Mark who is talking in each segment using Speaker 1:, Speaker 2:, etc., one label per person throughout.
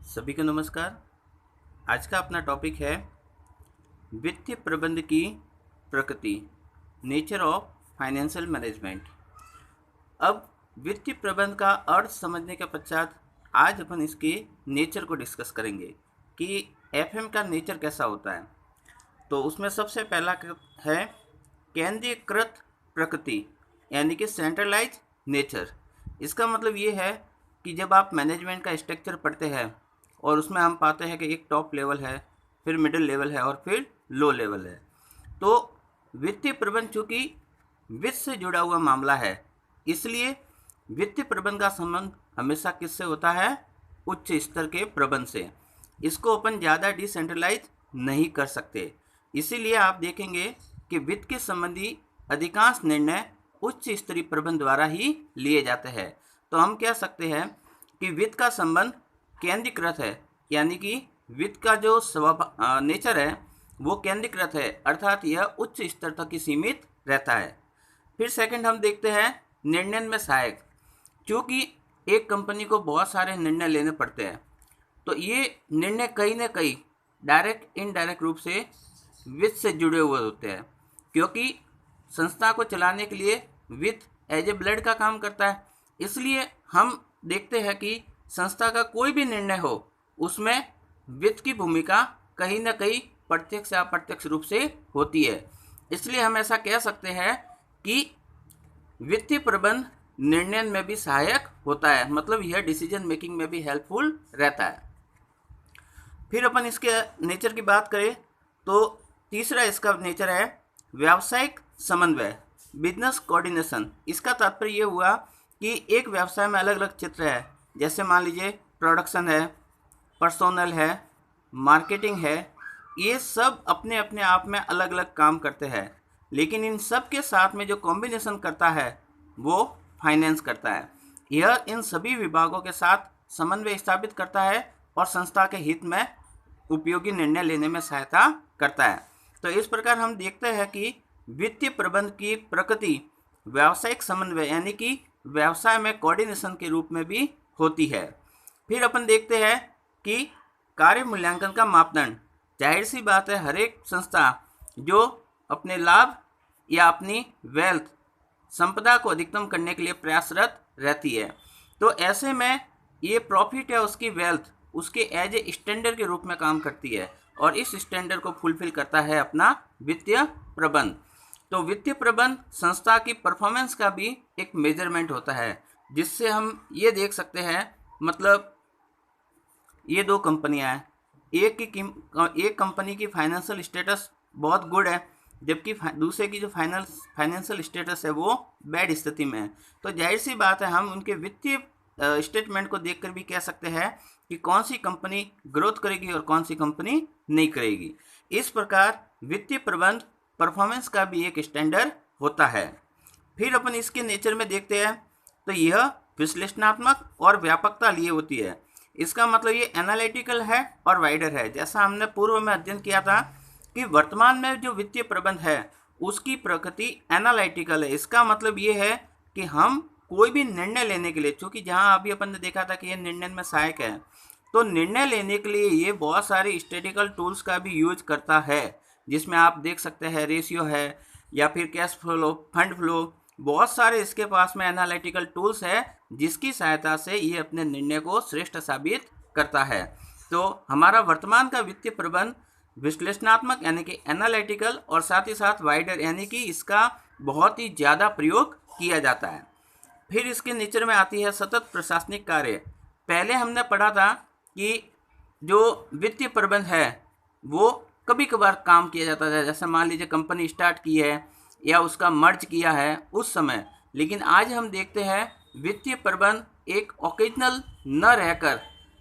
Speaker 1: सभी को नमस्कार। आज का अपना टॉपिक है वित्तीय प्रबंध की प्रकृति, नेचर ऑफ फाइनेंशियल मैनेजमेंट। अब वित्तीय प्रबंध का अर्थ समझने के पश्चात आज अपन इसके नेचर को डिस्कस करेंगे कि एफएम का नेचर कैसा होता है। तो उसमें सबसे पहला है केंद्रीकृत प्रकृति, यानी कि सेंट्रलाइज नेचर। इसका मतलब ये है कि जब आप मैनेजमेंट का स्ट्रक्चर पढ़ते हैं और उसमें हम पाते हैं कि एक टॉप लेवल है, फिर मिडिल लेवल है और फिर लो लेवल है। तो वित्तीय प्रबंध चूँकि वित्त से जुड़ा हुआ मामला है, इसलिए वित्तीय प्रबंध का संबंध हमेशा किससे होता है? उच्च स्तर के प्रबंध से। इसको अपन ज़्यादा डिसेंट्रलाइज नहीं कर सकते। इसीलिए आप देखेंगे कि वित्त के संबंधी अधिकांश निर्णय उच्च स्तरीय प्रबंध द्वारा ही लिए जाते हैं। तो हम कह सकते हैं कि वित्त का संबंध केंद्रीकृत है, यानी कि वित्त का जो नेचर है वो केंद्रीकृत है, अर्थात यह उच्च स्तर तक ही सीमित रहता है। फिर सेकंड हम देखते हैं निर्णय में सहायक। क्योंकि एक कंपनी को बहुत सारे निर्णय लेने पड़ते हैं, तो ये निर्णय कहीं ना कहीं डायरेक्ट इनडायरेक्ट रूप से वित्त से जुड़े हुए होते हैं। क्योंकि संस्था को चलाने के लिए वित्त एज ए ब्लड का काम करता है। इसलिए हम देखते हैं कि संस्था का कोई भी निर्णय हो, उसमें वित्त की भूमिका कहीं ना कहीं प्रत्यक्ष या अप्रत्यक्ष रूप से होती है। इसलिए हम ऐसा कह सकते हैं कि वित्तीय प्रबंध निर्णय में भी सहायक होता है, मतलब यह डिसीजन मेकिंग में भी हेल्पफुल रहता है। फिर अपन इसके नेचर की बात करें तो तीसरा इसका नेचर है व्यावसायिक समन्वय, बिजनेस कोऑर्डिनेशन। इसका तात्पर्य ये हुआ कि एक व्यवसाय में अलग अलग क्षेत्र है, जैसे मान लीजिए प्रोडक्शन है, पर्सोनल है, मार्केटिंग है। ये सब अपने अपने आप में अलग अलग काम करते हैं, लेकिन इन सब के साथ में जो कॉम्बिनेशन करता है वो फाइनेंस करता है। यह इन सभी विभागों के साथ समन्वय स्थापित करता है और संस्था के हित में उपयोगी निर्णय लेने में सहायता करता है। तो इस प्रकार हम देखते हैं कि वित्तीय प्रबंध की प्रकृति व्यावसायिक समन्वय, यानी कि व्यवसाय में कोऑर्डिनेशन के रूप में भी होती है। फिर अपन देखते हैं कि कार्य मूल्यांकन का मापदंड। जाहिर सी बात है, हर एक संस्था जो अपने लाभ या अपनी वेल्थ संपदा को अधिकतम करने के लिए प्रयासरत रहती है, तो ऐसे में ये प्रॉफिट या उसकी वेल्थ उसके एज ए स्टैंडर्ड के रूप में काम करती है और इस स्टैंडर्ड को फुलफिल करता है अपना वित्तीय प्रबंध। तो वित्तीय प्रबंध संस्था की परफॉर्मेंस का भी एक मेजरमेंट होता है, जिससे हम ये देख सकते हैं, मतलब ये दो कंपनियां हैं, एक कंपनी की फाइनेंशियल स्टेटस बहुत गुड है, जबकि दूसरे की जो फाइनेंशियल स्टेटस है वो बैड स्थिति में है। तो जाहिर सी बात है, हम उनके वित्तीय स्टेटमेंट को देखकर भी कह सकते हैं कि कौन सी कंपनी ग्रोथ करेगी और कौन सी कंपनी नहीं करेगी। इस प्रकार वित्तीय प्रबंध परफॉर्मेंस का भी एक स्टैंडर्ड होता है। फिर अपन इसके नेचर में देखते हैं तो यह विश्लेषणात्मक और व्यापकता लिए होती है। इसका मतलब ये एनालिटिकल है और वाइडर है। जैसा हमने पूर्व में अध्ययन किया था कि वर्तमान में जो वित्तीय प्रबंध है उसकी प्रकृति एनालिटिकल है। इसका मतलब ये है कि हम कोई भी निर्णय लेने के लिए, चूँकि जहाँ अभी अपन ने देखा था कि ये निर्णय में सहायक है, तो निर्णय लेने के लिए ये बहुत सारे स्टैटिस्टिकल टूल्स का भी यूज करता है, जिसमें आप देख सकते हैं रेशियो है या फिर कैश फ्लो, फंड फ्लो, बहुत सारे इसके पास में एनालिटिकल टूल्स है जिसकी सहायता से ये अपने निर्णय को श्रेष्ठ साबित करता है। तो हमारा वर्तमान का वित्तीय प्रबंध विश्लेषणात्मक यानी कि एनालिटिकल और साथ ही साथ वाइडर यानी कि इसका बहुत ही ज़्यादा प्रयोग किया जाता है। फिर इसके नेचर में आती है सतत प्रशासनिक कार्य। पहले हमने पढ़ा था कि जो वित्तीय प्रबंध है वो कभी कभार काम किया जाता था, जैसे मान लीजिए कंपनी स्टार्ट की है या उसका मर्ज किया है उस समय। लेकिन आज हम देखते हैं वित्तीय प्रबंध एक ओकेजनल न रहकर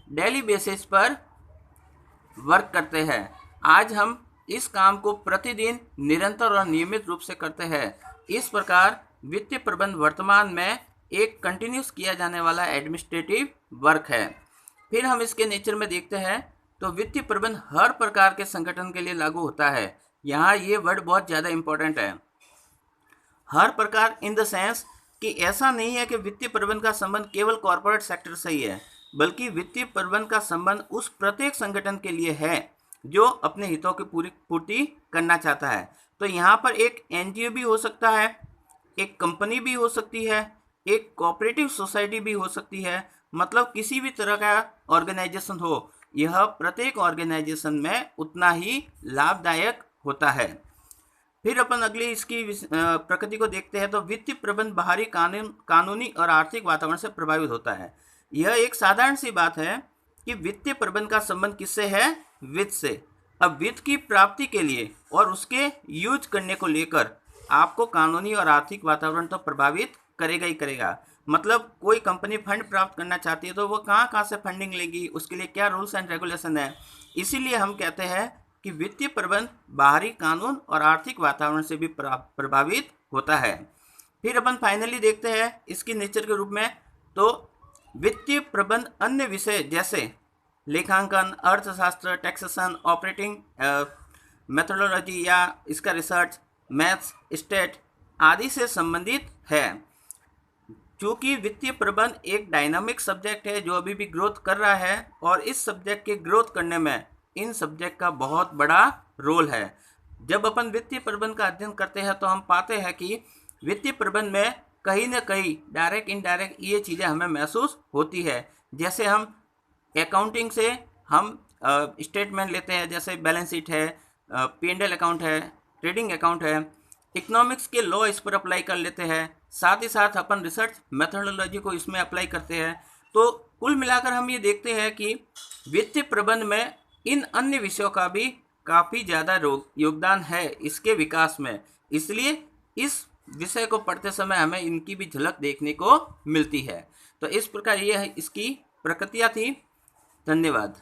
Speaker 1: डेली बेसिस पर वर्क करते हैं। आज हम इस काम को प्रतिदिन निरंतर और नियमित रूप से करते हैं। इस प्रकार वित्तीय प्रबंध वर्तमान में एक कंटिन्यूस किया जाने वाला एडमिनिस्ट्रेटिव वर्क है। फिर हम इसके नेचर में देखते हैं तो वित्तीय प्रबंध हर प्रकार के संगठन के लिए लागू होता है। यहाँ ये वर्ड बहुत ज़्यादा इम्पोर्टेंट है, हर प्रकार इन द सेंस कि ऐसा नहीं है कि वित्तीय प्रबंध का संबंध केवल कॉरपोरेट सेक्टर से ही है, बल्कि वित्तीय प्रबंधन का संबंध उस प्रत्येक संगठन के लिए है जो अपने हितों की पूरी पूर्ति करना चाहता है। तो यहाँ पर एक एनजीओ भी हो सकता है, एक कंपनी भी हो सकती है, एक कोऑपरेटिव सोसाइटी भी हो सकती है, मतलब किसी भी तरह का ऑर्गेनाइजेशन हो, यह प्रत्येक ऑर्गेनाइजेशन में उतना ही लाभदायक होता है। फिर अपन अगली इसकी प्रकृति को देखते हैं। तो वित्तीय प्रबंध बाहरी कानूनी और आर्थिक वातावरण से प्रभावित होता है। यह एक साधारण सी बात है कि वित्तीय प्रबंध का संबंध किससे है? वित्त से। अब वित्त की प्राप्ति के लिए और उसके यूज करने को लेकर आपको कानूनी और आर्थिक वातावरण तो प्रभावित करेगा ही करेगा। मतलब कोई कंपनी फंड प्राप्त करना चाहती है तो वो कहाँ से फंडिंग लेगी, उसके लिए क्या रूल्स एंड रेगुलेशन है। इसीलिए हम कहते हैं कि वित्तीय प्रबंध बाहरी कानून और आर्थिक वातावरण से भी प्रभावित होता है। फिर अपन फाइनली देखते हैं इसकी नेचर के रूप में। तो वित्तीय प्रबंध अन्य विषय जैसे लेखांकन, अर्थशास्त्र, टैक्सेशन, ऑपरेटिंग मेथोडोलॉजी या इसका रिसर्च, मैथ्स, स्टेट आदि से संबंधित है। चूँकि वित्तीय प्रबंध एक डायनामिक सब्जेक्ट है जो अभी भी ग्रोथ कर रहा है, और इस सब्जेक्ट के ग्रोथ करने में इन सब्जेक्ट का बहुत बड़ा रोल है। जब अपन वित्तीय प्रबंध का अध्ययन करते हैं तो हम पाते हैं कि वित्तीय प्रबंध में कहीं ना कहीं डायरेक्ट इनडायरेक्ट ये चीज़ें हमें महसूस होती है। जैसे हम अकाउंटिंग से हम स्टेटमेंट लेते हैं, जैसे बैलेंस शीट है, P&L अकाउंट है, ट्रेडिंग अकाउंट है, इकोनॉमिक्स के लॉ इस पर अप्लाई कर लेते हैं, साथ ही साथ अपन रिसर्च मेथोडोलॉजी को इसमें अप्लाई करते हैं। तो कुल मिलाकर हम ये देखते हैं कि वित्तीय प्रबंध में इन अन्य विषयों का भी काफ़ी ज़्यादा योगदान है इसके विकास में। इसलिए इस विषय को पढ़ते समय हमें इनकी भी झलक देखने को मिलती है। तो इस प्रकार ये इसकी प्रकृतियाँ थी। धन्यवाद।